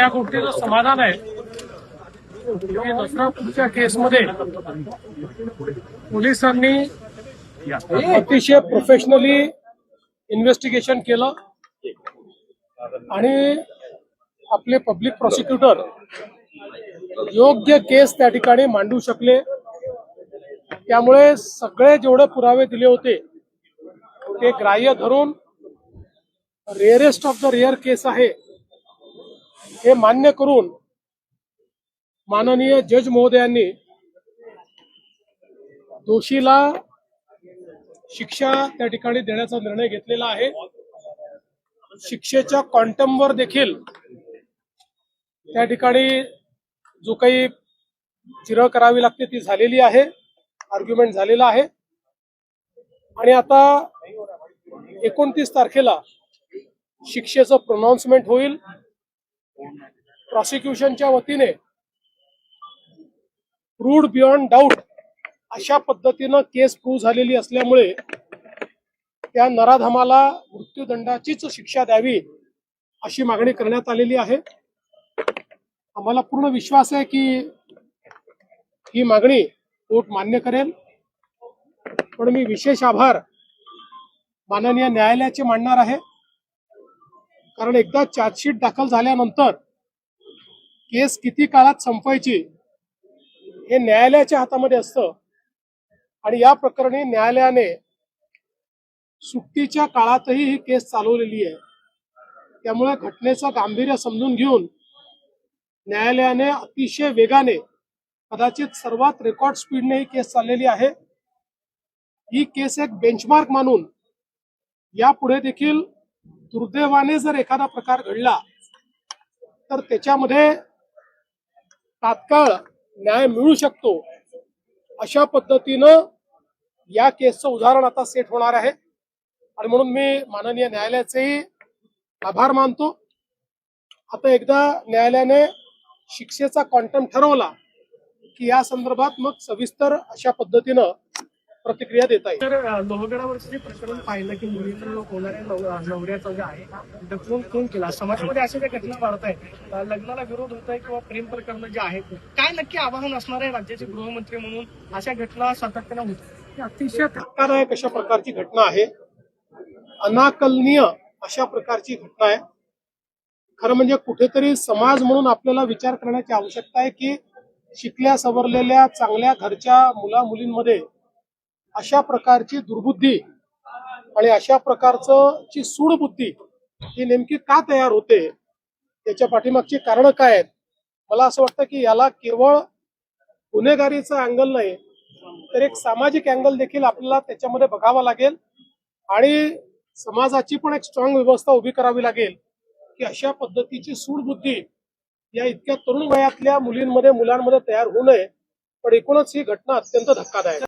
या गोष्टीचं समाधान आहे की दसरापूरच्या केसमध्ये पोलिसांनी अतिशय प्रोफेशनली इन्व्हेस्टिगेशन केलं आणि आपले पब्लिक प्रॉसिक्युटर योग्य केस त्या ठिकाणी मांडू शकले। त्यामुळे सगळे जेवढे पुरावे दिले होते ते ग्राह्य धरून रेअरेस्ट ऑफ द रेअर केस आहे हे मान्य करून माननीय जज महोदयांनी दोषीला शिक्षा त्या ठिकाणी देण्याचा निर्णय घेतलेला आहे। शिक्षेच्या क्वांटमवर देखील त्या ठिकाणी जो काही चिरळ करावी लागते ती झालेली आहे, आर्ग्युमेंट झालेला आहे आणि आता 29 तारखेला शिक्षेचं प्रोनाउन्समेंट होईल। प्रॉसिक्युशनच्या वतीने प्रूव्ड बियॉन्ड डाऊट अशा पद्धतीनं केस प्रूव्ह झालेली असल्यामुळे त्या नराधमाला मृत्यूदंडाचीच शिक्षा द्यावी अशी मागणी करण्यात आलेली आहे। आम्हाला पूर्ण विश्वास आहे की ही मागणी कोर्ट मान्य करेल, पण मी विशेष आभार माननीय न्यायालयाचे मानणार आहे, कारण एकदा चार्जशीट दाखल झाल्यानंतर केस किती काळात संपवायची हे न्यायालयाच्या हातामध्ये असतं आणि या प्रकरणी न्यायालयाने सुट्टीच्या काळातही ही केस चालवलेली आहे। त्यामुळे घटनेचं गांभीर्य समजून घेऊन न्यायालयाने अतिशय वेगाने, कदाचित सर्वात रेकॉर्ड स्पीडने ही केस चाललेली आहे। ही केस एक बेंचमार्क मानून यापुढे देखील दुर्दैवाने जर एखादा प्रकार घडला तर त्याच्यामध्ये तात्काळ न्याय मिळू शकतो, अशा पद्धतीनं या केसचं उदाहरण आता सेट होणार आहे आणि म्हणून मी माननीय न्यायालयाचेही आभार मानतो। आता एकदा न्यायालयाने शिक्षेचा क्वांटम ठरवला की या संदर्भात मग सविस्तर अशा पद्धतीनं प्रतिक्रिया देता येईल। तर लोहगडावरचं जे प्रकरण पाहिलं की मुलींना होणाऱ्या नवऱ्याचं जे आहे ढकलून खून केला, समाजामध्ये अशा ज्या घटना वाढत आहेत, लग्नाला विरोध होत आहे किंवा प्रेम प्रकरण जे आहेत, काय नक्की आवाहन असणार आहे राज्याचे गृहमंत्री म्हणून अशा घटना सातत्याने होतात? अतिशय धक्कादायक अशा प्रकारची घटना आहे, अनाकलनीय अशा प्रकारची घटना आहे। खरं म्हणजे कुठेतरी समाज म्हणून आपल्याला विचार करण्याची आवश्यकता आहे की शिकल्या सवरलेल्या चांगल्या घरच्या मुला मुलींमध्ये अशा प्रकारची दुर्बुद्धी आणि अशा प्रकारचं ची सूडबुद्धी ही नेमकी का तयार होते, त्याच्या पाठीमागची कारण काय आहेत? मला असं वाटतं की याला केवळ गुन्हेगारीचा अँगल नाही तर एक सामाजिक अँगल देखील आपल्याला त्याच्यामध्ये बघावा लागेल आणि समाजाची पण एक स्ट्रॉंग व्यवस्था उभी करावी लागेल की अशा पद्धतीची सूडबुद्धी या इतक्या तरुण वयातल्या मुलींमध्ये मुलांमध्ये तयार होऊ नये। पण एकूणच ही घटना अत्यंत धक्कादायक आहे।